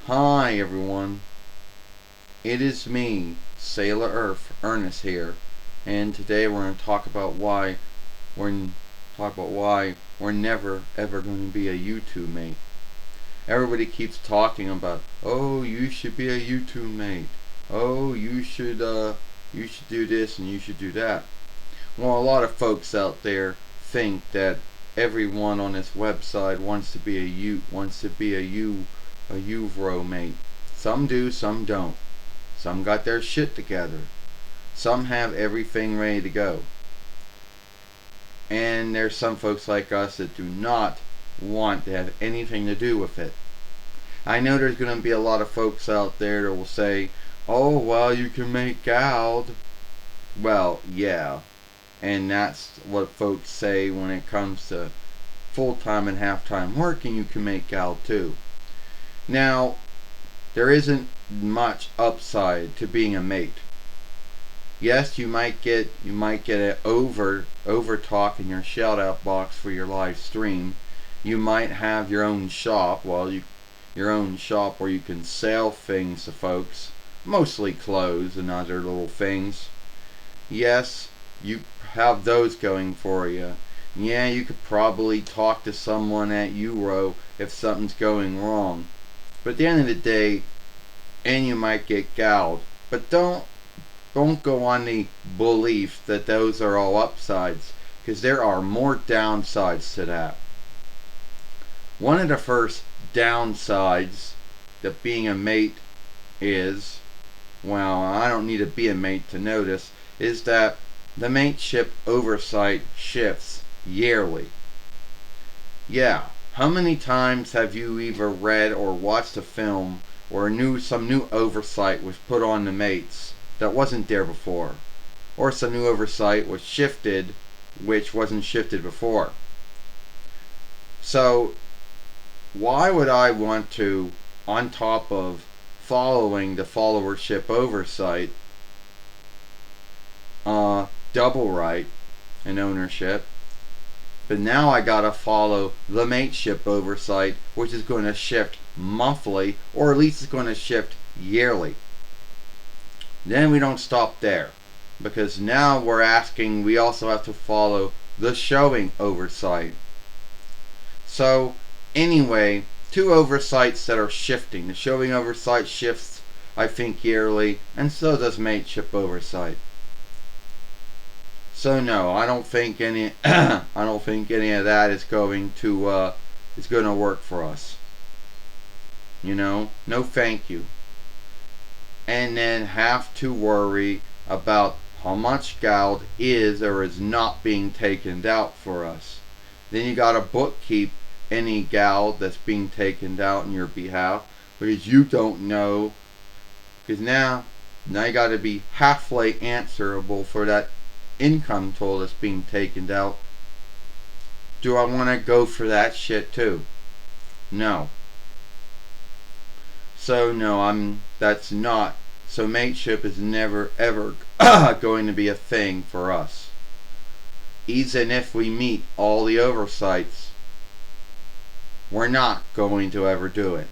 Hi everyone, it is me, Sailor Earth, Ernest here, and today we're going to talk about why we're never ever going to be a YouTube mate. Everybody keeps talking about, oh, you should be a YouTube mate. Oh, you should do this and you should do that. Well, a lot of folks out there think that everyone on this website wants to be a YOUWAY mate. Some do, some don't. Some got their shit together. Some have everything ready to go. And there's some folks like us that do not want to have anything to do with it. I know there's going to be a lot of folks out there that will say, oh, well, you can make gold. Well, yeah. And that's what folks say when it comes to full-time and half-time working, you can make gold too. Now, there isn't much upside to being a mate. Yes, you might get an over talk in your shout out box for your live stream. You might have your own shop, your own shop where you can sell things to folks, mostly clothes and other little things. Yes, you have those going for you. Yeah, you could probably talk to someone at YOUWAY if something's going wrong. But at the end of the day, and you might get gouged. But don't go on the belief that those are all upsides, because there are more downsides to that. One of the first downsides that being a mate is, well, I don't need to be a mate to know this, is that the mateship oversight shifts yearly. Yeah, how many times have you either read or watched a film where some new oversight was put on the mates that wasn't there before, or some new oversight was shifted which wasn't shifted before? So why would I want to, on top of following the followership oversight, double right and ownership, but now I gotta follow the mateship oversight, which is going to shift monthly, or at least it's going to shift yearly. Then we don't stop there, because now we also have to follow the showing oversight. So anyway, two oversights that are shifting. The showing oversight shifts, I think, yearly, and so does mateship oversight. So no, I don't think any of that is going to work for us. You know, no thank you. And then have to worry about how much gold is or is not being taken out for us. Then you gotta bookkeep any gold that's being taken out on your behalf, because you don't know, because now you gotta be halfway answerable for that income toll that's being taken out. Do I want to go for that shit too? No. So no, so mateship is never ever going to be a thing for us. Even if we meet all the oversights, we're not going to ever do it.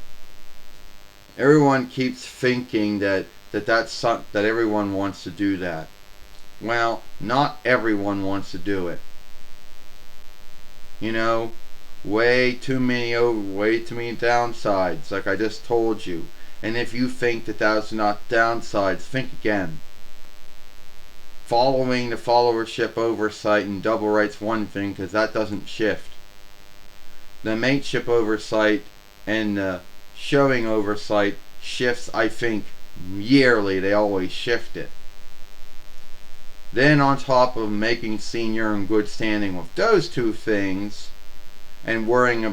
Everyone keeps thinking that everyone wants to do that. Well, not everyone wants to do it. You know, way too many downsides, like I just told you. And if you think that that's not downsides, think again. Following the followership oversight and double right's one thing, because that doesn't shift. The mateship oversight and the showing oversight shifts, I think, yearly. They always shift it. Then on top of making senior in good standing with those two things, and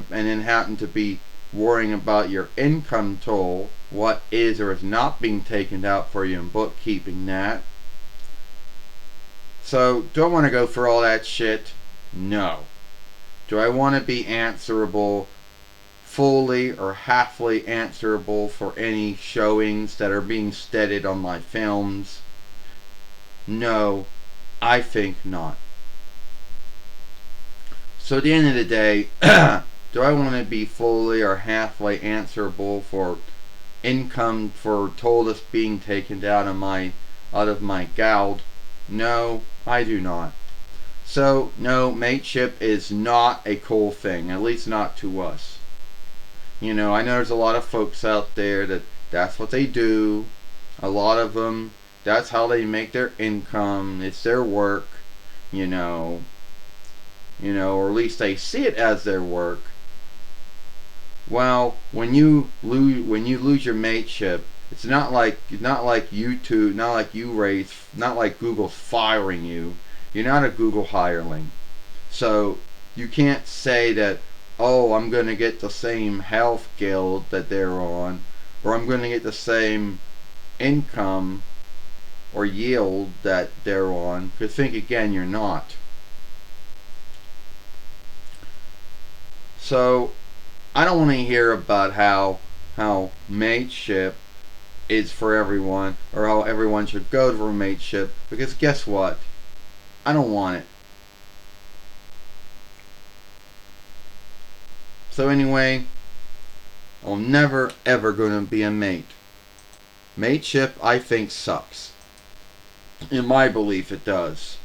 then happen to be worrying about your income toll, what is or is not being taken out for you in bookkeeping that. So, do I want to go for all that shit? No. Do I want to be answerable, fully or halfly answerable for any showings that are being steadied on my films? No, I think not. So at the end of the day, do I want to be fully or halfway answerable for income for Toldus being taken out of my guild? No, I do not. So, no, mateship is not a cool thing, at least not to us. I know there's a lot of folks out there that's what they do. A lot of them, that's how they make their income. It's their work, or at least they see it as their work. Well, when you lose your mateship, it's not like YouTube, not like YOUWAY, not like Google's firing you. You're not a Google hireling. So you can't say that, oh, I'm going to get the same health guild that they're on, or I'm going to get the same income or yield that they're on. Because think again, you're not. So I don't want to hear about how mateship is for everyone, or how everyone should go for mateship, because guess what? I don't want it. So anyway, I'm never ever going to be a mate. Mateship, I think, sucks. In my belief, it does.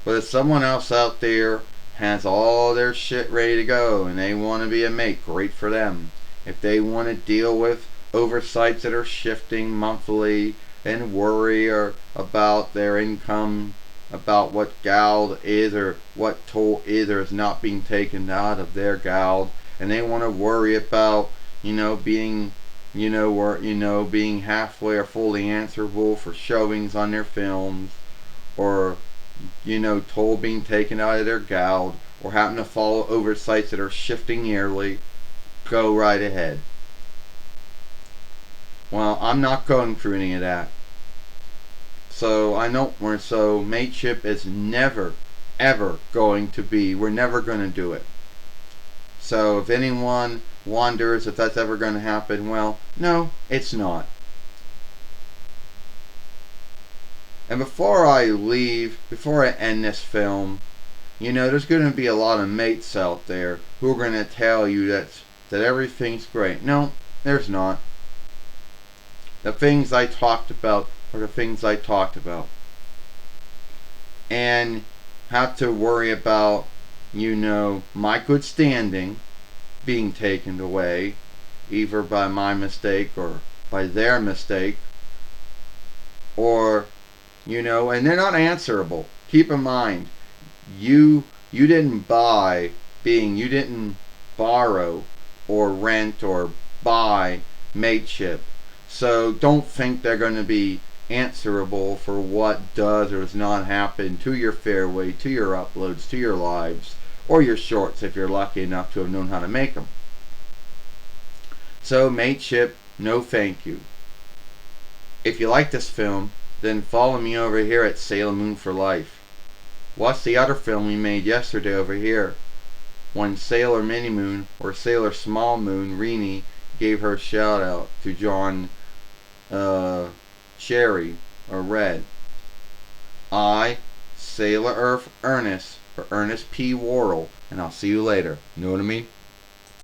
But if someone else out there has all their shit ready to go and they want to be a mate, great for them. If they want to deal with oversights that are shifting monthly and worry about their income, about what guild is or what toll is or is not being taken out of their guild, and they want to worry about being being halfway or fully answerable for showings on their films, or toll being taken out of their guild, or having to follow oversights that are shifting yearly, go right ahead. Well, I'm not going through any of that. So so mateship is never, ever going to be, we're never going to do it. So if anyone wonders if that's ever going to happen, well, no, it's not. And before I end this film, there's going to be a lot of mates out there who are going to tell you that everything's great. No, there's not. The things I talked about are the things I talked about. And have to worry about, my good standing being taken away, either by my mistake or by their mistake, or, and they're not answerable. Keep in mind, you didn't you didn't borrow or rent or buy mateship. So don't think they're going to be answerable for what does or does not happen to your fairway, to your uploads, to your lives, or your shorts if you're lucky enough to have known how to make them. So mateship, no thank you. If you like this film, then follow me over here at Sailor Moon for Life. Watch the other film we made yesterday over here, when Sailor Mini Moon or Sailor Small Moon Rini gave her shout out to John Cherry or Red. I, Sailor Earth Ernest, or Ernest P. Worrell, and I'll see you later. Know what I mean?